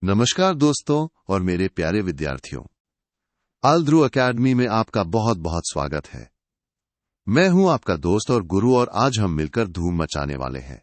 नमस्कार दोस्तों और मेरे प्यारे विद्यार्थियों, आल्द्रू एकेडमी में आपका बहुत बहुत स्वागत है। मैं हूं आपका दोस्त और गुरु और आज हम मिलकर धूम मचाने वाले हैं।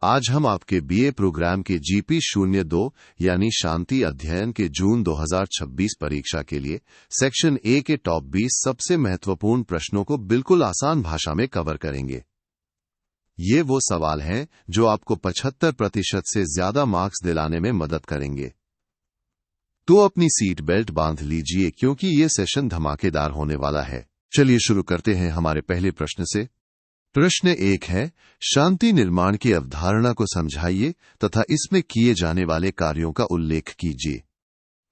आज हम आपके बीए प्रोग्राम के GP02 यानी शांति अध्ययन के जून 2026 परीक्षा के लिए सेक्शन ए के टॉप 20 सबसे महत्वपूर्ण प्रश्नों को बिल्कुल आसान भाषा में कवर करेंगे। ये वो सवाल हैं जो आपको 75% से ज्यादा मार्क्स दिलाने में मदद करेंगे। तो अपनी सीट बेल्ट बांध लीजिए क्योंकि ये सेशन धमाकेदार होने वाला है। चलिए शुरू करते हैं हमारे पहले प्रश्न से। प्रश्न 1 है, शांति निर्माण की अवधारणा को समझाइए तथा इसमें किए जाने वाले कार्यों का उल्लेख कीजिए।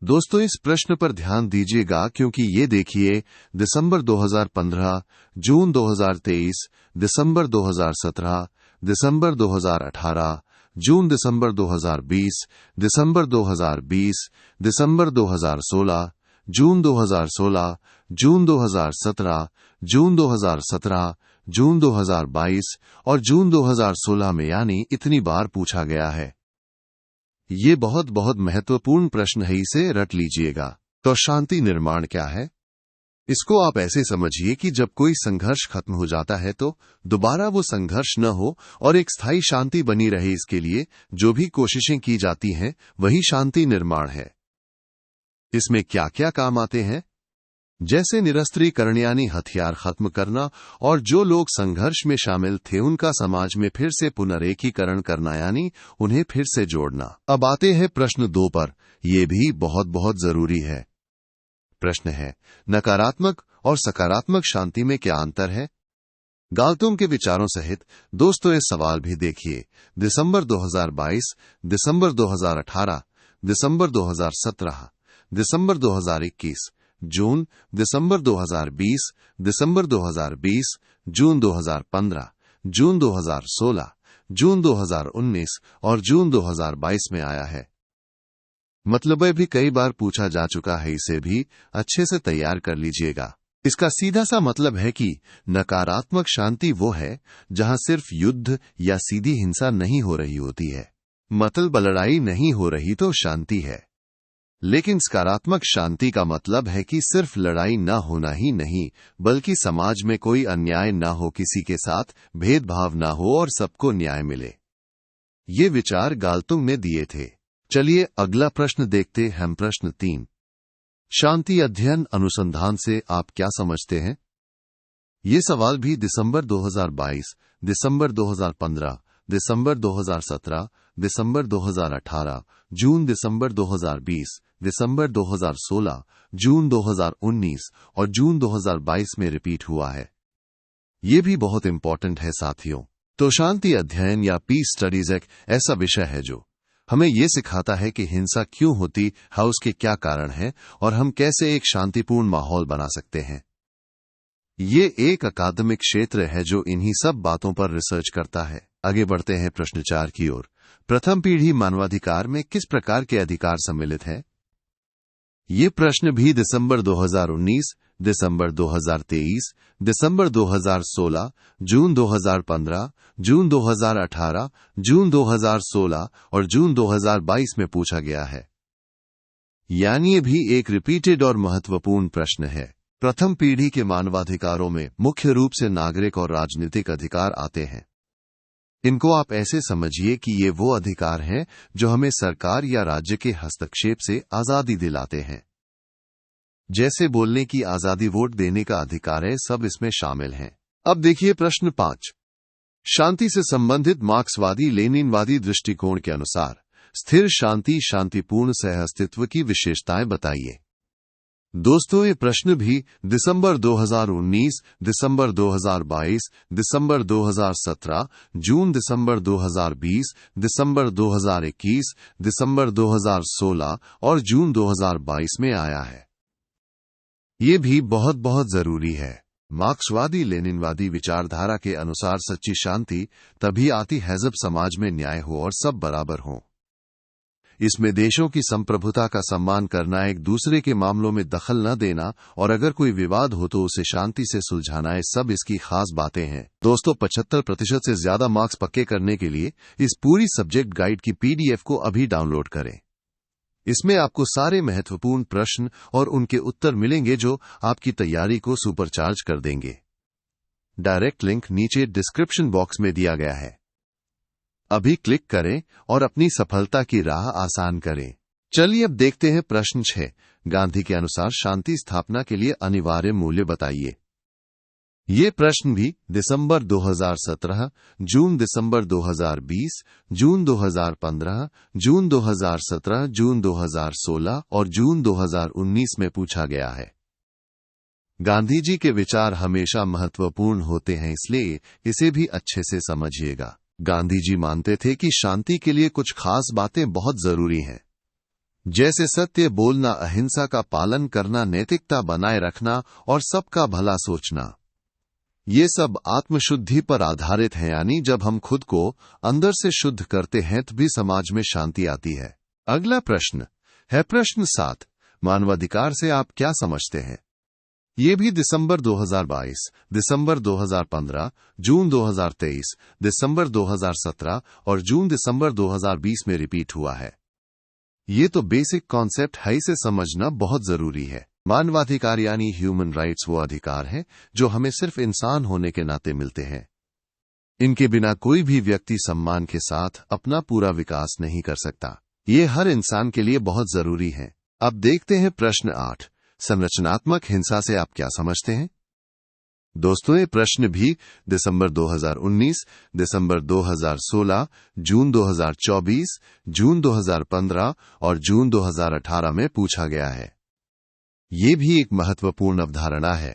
दोस्तों, इस प्रश्न पर ध्यान दीजिएगा क्योंकि ये देखिए, दिसंबर 2015, जून 2023, दिसंबर 2017, दिसंबर 2018, जून दिसंबर 2020, दिसंबर 2020, दिसंबर 2016, जून 2016, जून 2017, जून 2017, जून 2022 और जून 2016 में यानी इतनी बार पूछा गया है। ये बहुत बहुत महत्वपूर्ण प्रश्न है, इसे रट लीजिएगा। तो शांति निर्माण क्या है? इसको आप ऐसे समझिए कि जब कोई संघर्ष खत्म हो जाता है तो दोबारा वो संघर्ष न हो और एक स्थायी शांति बनी रहे, इसके लिए जो भी कोशिशें की जाती हैं वही शांति निर्माण है। इसमें क्या क्या काम आते हैं? जैसे निरस्त्रीकरण यानी हथियार खत्म करना और जो लोग संघर्ष में शामिल थे उनका समाज में फिर से पुनरेकीकरण करना यानी उन्हें फिर से जोड़ना। अब आते हैं प्रश्न 2 पर, यह भी बहुत बहुत जरूरी है। प्रश्न है, नकारात्मक और सकारात्मक शांति में क्या अंतर है? गाल्तुंग के विचारों सहित दोस्तों ये सवाल भी देखिए। दिसंबर 2022, दिसंबर 2018, दिसंबर 2017, दिसंबर 2021, जून, दिसंबर 2020, दिसंबर 2020, जून 2015, जून 2016, जून 2019 और जून 2022 में आया है। मतलब भी कई बार पूछा जा चुका है, इसे भी अच्छे से तैयार कर लीजिएगा। इसका सीधा सा मतलब है कि नकारात्मक शांति वो है जहां सिर्फ युद्ध या सीधी हिंसा नहीं हो रही होती है, मतलब लड़ाई नहीं हो रही तो शांति है। लेकिन सकारात्मक शांति का मतलब है कि सिर्फ लड़ाई न होना ही नहीं, बल्कि समाज में कोई अन्याय न हो, किसी के साथ भेदभाव न हो और सबको न्याय मिले। ये विचार गाल्तुंग ने दिए थे। चलिए अगला प्रश्न देखते हैं। प्रश्न 3, शांति अध्ययन अनुसंधान से आप क्या समझते हैं? ये सवाल भी दिसंबर 2022, दिसंबर 2015, दिसंबर 2017, दिसंबर 2018, जून दिसंबर 2020, दिसंबर 2016, जून 2019 और जून 2022 में रिपीट हुआ है। ये भी बहुत इंपॉर्टेंट है साथियों। तो शांति अध्ययन या पीस स्टडीज एक ऐसा विषय है जो हमें ये सिखाता है कि हिंसा क्यों होती है, उसके क्या कारण हैं और हम कैसे एक शांतिपूर्ण माहौल बना सकते हैं। ये एक अकादमिक क्षेत्र है जो इन्हीं सब बातों पर रिसर्च करता है। आगे बढ़ते हैं प्रश्न 4 की ओर। प्रथम पीढ़ी मानवाधिकार में किस प्रकार के अधिकार सम्मिलित है? ये प्रश्न भी दिसंबर 2019, दिसंबर 2023, दिसंबर 2016, जून 2015, जून 2018, जून 2016 और जून 2022 में पूछा गया है। यानी ये भी एक रिपीटेड और महत्वपूर्ण प्रश्न है। प्रथम पीढ़ी के मानवाधिकारों में मुख्य रूप से नागरिक और राजनीतिक अधिकार आते हैं। इनको आप ऐसे समझिए कि ये वो अधिकार हैं जो हमें सरकार या राज्य के हस्तक्षेप से आजादी दिलाते हैं। जैसे बोलने की आजादी, वोट देने का अधिकार है, सब इसमें शामिल हैं। अब देखिए प्रश्न 5, शांति से संबंधित मार्क्सवादी लेनिनवादी दृष्टिकोण के अनुसार स्थिर शांति, शांतिपूर्ण सहअस्तित्व की विशेषताएं बताइए। दोस्तों, ये प्रश्न भी दिसंबर 2019, दिसंबर 2022, दिसंबर 2017, जून दिसंबर 2020, दिसंबर 2021, दिसंबर 2016 और जून 2022 में आया है। ये भी बहुत बहुत जरूरी है। मार्क्सवादी लेनिनवादी विचारधारा के अनुसार सच्ची शांति तभी आती है जब समाज में न्याय हो और सब बराबर हों। इसमें देशों की संप्रभुता का सम्मान करना, एक दूसरे के मामलों में दखल न देना और अगर कोई विवाद हो तो उसे शांति से सुलझाना, ये सब इसकी खास बातें हैं। दोस्तों, 75% से ज्यादा मार्क्स पक्के करने के लिए इस पूरी सब्जेक्ट गाइड की PDF को अभी डाउनलोड करें। इसमें आपको सारे महत्वपूर्ण प्रश्न और उनके उत्तर मिलेंगे जो आपकी तैयारी को सुपरचार्ज कर देंगे। डायरेक्ट लिंक नीचे डिस्क्रिप्शन बॉक्स में दिया गया है। अभी क्लिक करें और अपनी सफलता की राह आसान करें। चलिए अब देखते हैं प्रश्न 6। गांधी के अनुसार शांति स्थापना के लिए अनिवार्य मूल्य बताइए। ये प्रश्न भी दिसंबर 2017, जून दिसंबर 2020, जून 2015, जून 2017, जून 2016 और जून 2019 में पूछा गया है। गांधी जी के विचार हमेशा महत्वपूर्ण होते हैं, इसलिए इसे भी अच्छे से समझिएगा। गांधी जी मानते थे कि शांति के लिए कुछ खास बातें बहुत जरूरी हैं, जैसे सत्य बोलना, अहिंसा का पालन करना, नैतिकता बनाए रखना और सबका भला सोचना। ये सब आत्मशुद्धि पर आधारित है, यानी जब हम खुद को अंदर से शुद्ध करते हैं तभी समाज में शांति आती है। अगला प्रश्न है प्रश्न 7। मानवाधिकार से आप क्या समझते हैं? ये भी दिसंबर 2022, दिसंबर 2015, जून 2023, दिसंबर 2017 और जून दिसंबर 2020 में रिपीट हुआ है। ये तो बेसिक कॉन्सेप्ट है, इसे समझना बहुत जरूरी है। मानवाधिकार यानी ह्यूमन राइट्स वो अधिकार हैं जो हमें सिर्फ इंसान होने के नाते मिलते हैं। इनके बिना कोई भी व्यक्ति सम्मान के साथ अपना पूरा विकास नहीं कर सकता। ये हर इंसान के लिए बहुत जरूरी है। अब देखते हैं प्रश्न 8। संरचनात्मक हिंसा से आप क्या समझते हैं? दोस्तों, ये प्रश्न भी दिसंबर 2019, दिसंबर 2016, जून 2024, जून 2015 और जून 2018 में पूछा गया है। ये भी एक महत्वपूर्ण अवधारणा है।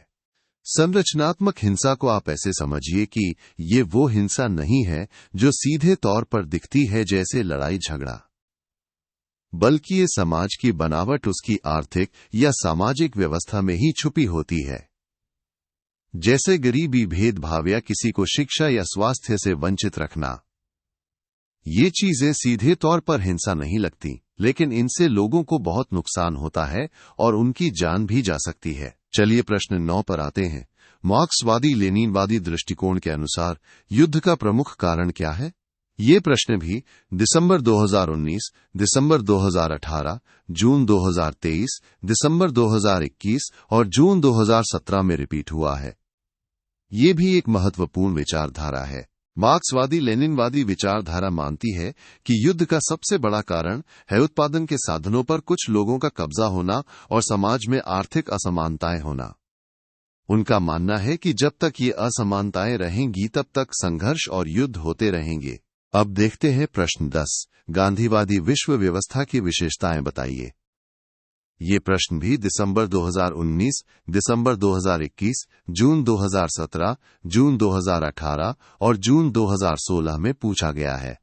संरचनात्मक हिंसा को आप ऐसे समझिए कि ये वो हिंसा नहीं है जो सीधे तौर पर दिखती है, जैसे लड़ाई झगड़ा, बल्कि ये समाज की बनावट, उसकी आर्थिक या सामाजिक व्यवस्था में ही छुपी होती है। जैसे गरीबी, भेदभाव या किसी को शिक्षा या स्वास्थ्य से वंचित रखना। ये चीजें सीधे तौर पर हिंसा नहीं लगती, लेकिन इनसे लोगों को बहुत नुकसान होता है और उनकी जान भी जा सकती है। चलिए प्रश्न 9 पर आते हैं। मार्क्सवादी लेनिनवादी दृष्टिकोण के अनुसार युद्ध का प्रमुख कारण क्या है? ये प्रश्न भी दिसंबर 2019, दिसंबर 2018, जून 2023, दिसंबर 2021 और जून 2017 में रिपीट हुआ है। ये भी एक महत्वपूर्ण विचारधारा है। मार्क्सवादी लेनिनवादी विचारधारा मानती है कि युद्ध का सबसे बड़ा कारण है उत्पादन के साधनों पर कुछ लोगों का कब्जा होना और समाज में आर्थिक असमानताएं होना। उनका मानना है कि जब तक ये असमानताएं रहेंगी तब तक संघर्ष और युद्ध होते रहेंगे। अब देखते हैं प्रश्न 10। गांधीवादी विश्व व्यवस्था की विशेषताएं बताइए। ये प्रश्न भी दिसंबर 2019, दिसंबर 2021, जून 2017, जून 2018 और जून 2016 में पूछा गया है।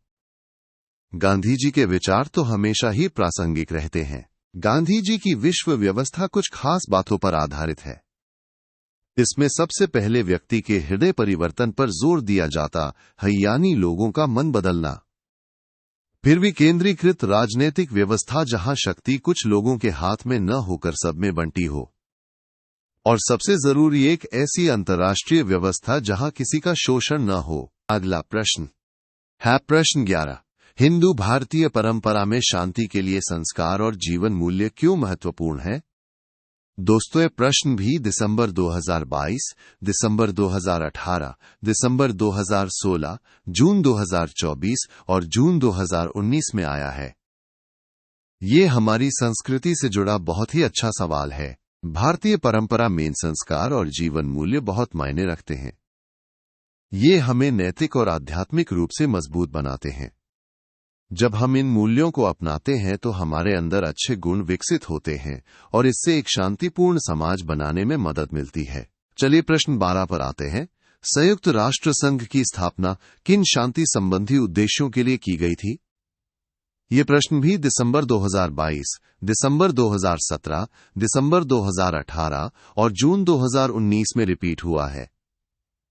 गांधी जी के विचार तो हमेशा ही प्रासंगिक रहते हैं। गांधी जी की विश्व व्यवस्था कुछ खास बातों पर आधारित है। इसमें सबसे पहले व्यक्ति के हृदय परिवर्तन पर जोर दिया जाता है, यानी लोगों का मन बदलना। फिर भी केंद्रीकृत राजनीतिक व्यवस्था, जहां शक्ति कुछ लोगों के हाथ में न होकर सब में बंटी हो। और सबसे जरूरी एक ऐसी अंतर्राष्ट्रीय व्यवस्था जहां किसी का शोषण न हो। अगला प्रश्न है प्रश्न 11। हिंदू भारतीय परंपरा में शांति के लिए संस्कार और जीवन मूल्य क्यों महत्वपूर्ण है? दोस्तों, ये प्रश्न भी दिसंबर 2022, दिसंबर 2018, दिसंबर 2016, जून 2024 और जून 2019 में आया है। ये हमारी संस्कृति से जुड़ा बहुत ही अच्छा सवाल है। भारतीय परंपरा में संस्कार और जीवन मूल्य बहुत मायने रखते हैं। ये हमें नैतिक और आध्यात्मिक रूप से मजबूत बनाते हैं। जब हम इन मूल्यों को अपनाते हैं तो हमारे अंदर अच्छे गुण विकसित होते हैं और इससे एक शांतिपूर्ण समाज बनाने में मदद मिलती है। चलिए प्रश्न 12 पर आते हैं। संयुक्त राष्ट्र संघ की स्थापना किन शांति संबंधी उद्देश्यों के लिए की गई थी? ये प्रश्न भी दिसंबर 2022, दिसंबर 2017, दिसंबर 2018 और जून 2019 में रिपीट हुआ है।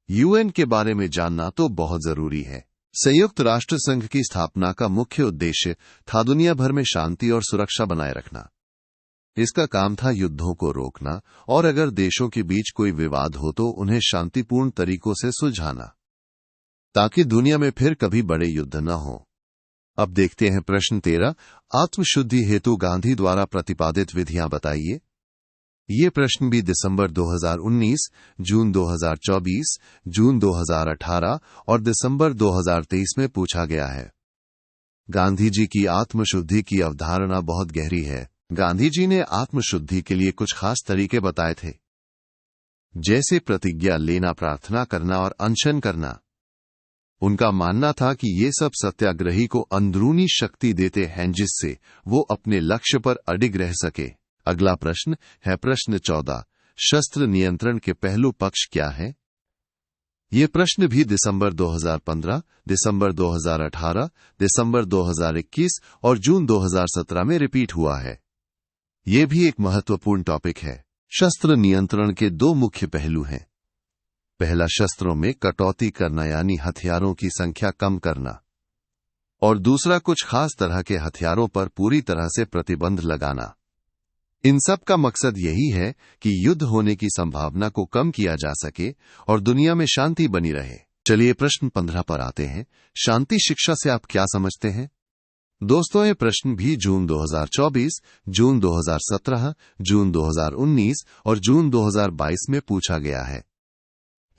यूएन के बारे में जानना तो बहुत जरूरी है। संयुक्त राष्ट्र संघ की स्थापना का मुख्य उद्देश्य था दुनिया भर में शांति और सुरक्षा बनाए रखना। इसका काम था युद्धों को रोकना और अगर देशों के बीच कोई विवाद हो तो उन्हें शांतिपूर्ण तरीकों से सुलझाना, ताकि दुनिया में फिर कभी बड़े युद्ध न हो। अब देखते हैं प्रश्न 13। आत्मशुद्धि हेतु गांधी द्वारा प्रतिपादित विधियां बताइए। ये प्रश्न भी दिसंबर 2019, जून 2024, जून 2018 और दिसंबर 2023 में पूछा गया है। गांधी जी की आत्मशुद्धि की अवधारणा बहुत गहरी है। गांधी जी ने आत्मशुद्धि के लिए कुछ खास तरीके बताए थे, जैसे प्रतिज्ञा लेना, प्रार्थना करना और अनशन करना। उनका मानना था कि ये सब सत्याग्रही को अंदरूनी शक्ति देते हैं जिससे वो अपने लक्ष्य पर अडिग रह सके। अगला प्रश्न है प्रश्न 14। शस्त्र नियंत्रण के पहलू पक्ष क्या है? ये प्रश्न भी दिसंबर 2015, दिसंबर 2018, दिसंबर 2021 और जून 2017 में रिपीट हुआ है। ये भी एक महत्वपूर्ण टॉपिक है। शस्त्र नियंत्रण के दो मुख्य पहलू हैं। पहला, शस्त्रों में कटौती करना यानी हथियारों की संख्या कम करना, और दूसरा, कुछ खास तरह के हथियारों पर पूरी तरह से प्रतिबंध लगाना। इन सब का मकसद यही है कि युद्ध होने की संभावना को कम किया जा सके और दुनिया में शांति बनी रहे। चलिए प्रश्न 15 पर आते हैं। शांति शिक्षा से आप क्या समझते हैं? दोस्तों, ये प्रश्न भी जून 2024, जून 2017, जून 2019 और जून 2022 में पूछा गया है।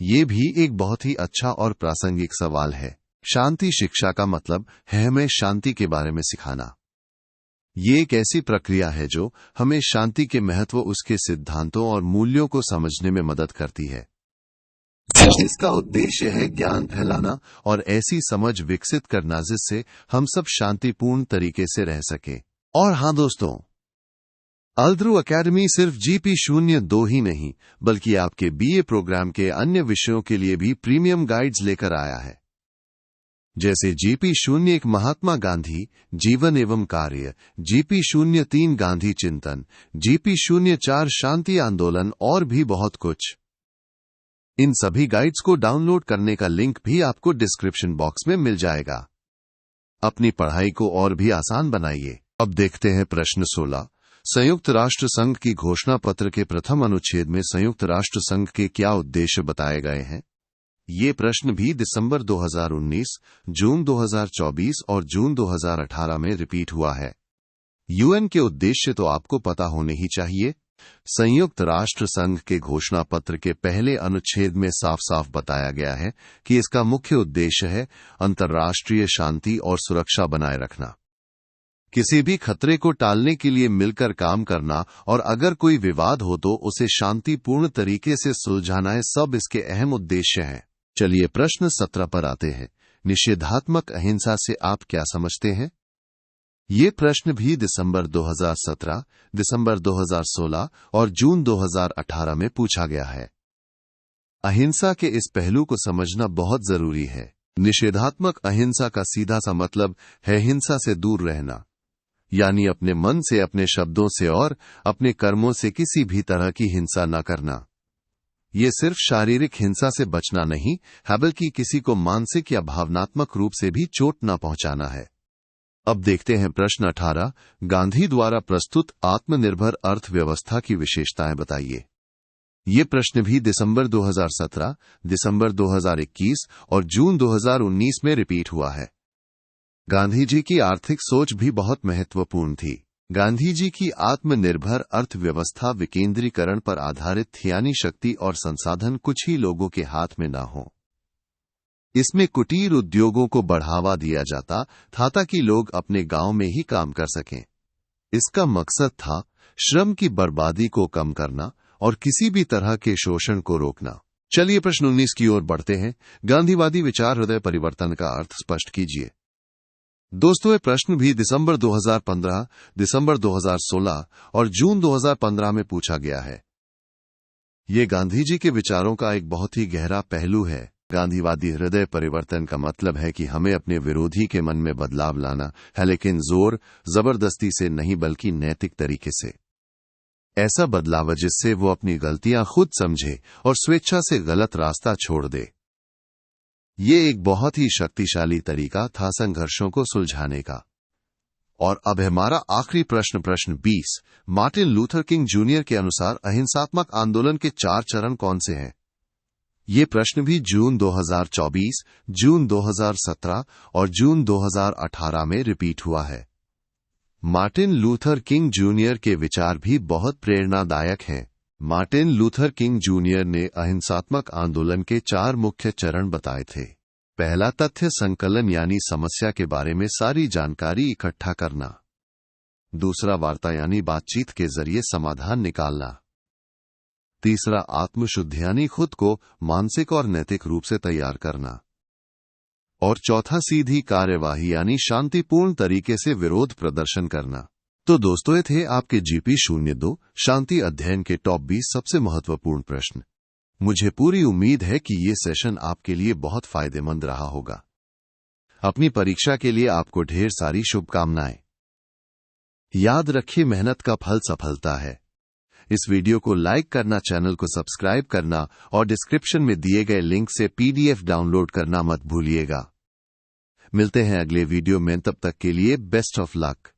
ये भी एक बहुत ही अच्छा और प्रासंगिक सवाल है। शांति शिक्षा का मतलब है हमें शांति के बारे में सिखाना। ये एक ऐसी प्रक्रिया है जो हमें शांति के महत्व, उसके सिद्धांतों और मूल्यों को समझने में मदद करती है। इसका उद्देश्य है ज्ञान फैलाना और ऐसी समझ विकसित करना जिससे हम सब शांतिपूर्ण तरीके से रह सके। और हाँ दोस्तों, आल्द्रू एकेडमी सिर्फ GP02 ही नहीं बल्कि आपके BA प्रोग्राम के अन्य विषयों के लिए भी प्रीमियम गाइड्स लेकर आया है, जैसे GP01 महात्मा गांधी जीवन एवं कार्य, GP03 गांधी चिंतन, GP04 शांति आंदोलन और भी बहुत कुछ। इन सभी गाइड्स को डाउनलोड करने का लिंक भी आपको डिस्क्रिप्शन बॉक्स में मिल जाएगा। अपनी पढ़ाई को और भी आसान बनाइए। अब देखते हैं प्रश्न 16। संयुक्त राष्ट्र संघ की घोषणा पत्र के प्रथम अनुच्छेद में संयुक्त राष्ट्र संघ के क्या उद्देश्य बताए गए हैं? ये प्रश्न भी दिसंबर 2019, जून 2024 और जून 2018 में रिपीट हुआ है। UN के उद्देश्य तो आपको पता होने ही चाहिए। संयुक्त राष्ट्र संघ के घोषणा पत्र के पहले अनुच्छेद में साफ साफ बताया गया है कि इसका मुख्य उद्देश्य है अंतर्राष्ट्रीय शांति और सुरक्षा बनाए रखना, किसी भी खतरे को टालने के लिए मिलकर काम करना और अगर कोई विवाद हो तो उसे शांतिपूर्ण तरीके से सुलझाना, है सब इसके अहम उद्देश्य हैं। चलिए प्रश्न 17 पर आते हैं। निषेधात्मक अहिंसा से आप क्या समझते हैं? ये प्रश्न भी दिसंबर 2017, दिसंबर 2016 और जून 2018 में पूछा गया है। अहिंसा के इस पहलू को समझना बहुत जरूरी है। निषेधात्मक अहिंसा का सीधा सा मतलब है हिंसा से दूर रहना, यानी अपने मन से, अपने शब्दों से और अपने कर्मों से किसी भी तरह की हिंसा न करना। ये सिर्फ शारीरिक हिंसा से बचना नहीं है बल्कि किसी को मानसिक या भावनात्मक रूप से भी चोट न पहुंचाना है। अब देखते हैं प्रश्न 18। गांधी द्वारा प्रस्तुत आत्मनिर्भर अर्थव्यवस्था की विशेषताएं बताइए। ये प्रश्न भी दिसंबर 2017, दिसंबर 2021 और जून 2019 में रिपीट हुआ है। गांधी जी की आर्थिक सोच भी बहुत महत्वपूर्ण थी। गांधी जी की आत्मनिर्भर अर्थव्यवस्था विकेंद्रीकरण पर आधारित थी, यानी शक्ति और संसाधन कुछ ही लोगों के हाथ में न हो। इसमें कुटीर उद्योगों को बढ़ावा दिया जाता था ताकि लोग अपने गांव में ही काम कर सकें। इसका मकसद था श्रम की बर्बादी को कम करना और किसी भी तरह के शोषण को रोकना। चलिए प्रश्न 19 की ओर बढ़ते हैं। गांधीवादी विचार हृदय परिवर्तन का अर्थ स्पष्ट कीजिए। दोस्तों, ये प्रश्न भी दिसंबर 2015, दिसंबर 2016 और जून 2015 में पूछा गया है। ये गांधी जी के विचारों का एक बहुत ही गहरा पहलू है। गांधीवादी हृदय परिवर्तन का मतलब है कि हमें अपने विरोधी के मन में बदलाव लाना है, लेकिन जोर जबरदस्ती से नहीं बल्कि नैतिक तरीके से। ऐसा बदलाव जिससे वो अपनी गलतियां खुद समझे और स्वेच्छा से गलत रास्ता छोड़ दे। ये एक बहुत ही शक्तिशाली तरीका था संघर्षों को सुलझाने का। और अब हमारा आखिरी प्रश्न, प्रश्न 20। मार्टिन लूथर किंग जूनियर के अनुसार अहिंसात्मक आंदोलन के 4 चरण कौन से हैं? ये प्रश्न भी जून 2024, जून 2017 और जून 2018 में रिपीट हुआ है। मार्टिन लूथर किंग जूनियर के विचार भी बहुत प्रेरणादायक हैं। मार्टिन लूथर किंग जूनियर ने अहिंसात्मक आंदोलन के 4 मुख्य चरण बताए थे। पहला, तथ्य संकलन यानी समस्या के बारे में सारी जानकारी इकट्ठा करना। दूसरा, वार्ता यानी बातचीत के जरिए समाधान निकालना। तीसरा, आत्मशुद्धि यानी खुद को मानसिक और नैतिक रूप से तैयार करना। और चौथा, सीधी कार्यवाही यानी शांतिपूर्ण तरीके से विरोध प्रदर्शन करना। तो दोस्तों, ये थे आपके GP02 शांति अध्ययन के टॉप 20 सबसे महत्वपूर्ण प्रश्न। मुझे पूरी उम्मीद है कि ये सेशन आपके लिए बहुत फायदेमंद रहा होगा। अपनी परीक्षा के लिए आपको ढेर सारी शुभकामनाएं। याद रखिए, मेहनत का फल सफलता है। इस वीडियो को लाइक करना, चैनल को सब्सक्राइब करना और डिस्क्रिप्शन में दिए गए लिंक से PDF डाउनलोड करना मत भूलिएगा। मिलते हैं अगले वीडियो में, तब तक के लिए बेस्ट ऑफ लक।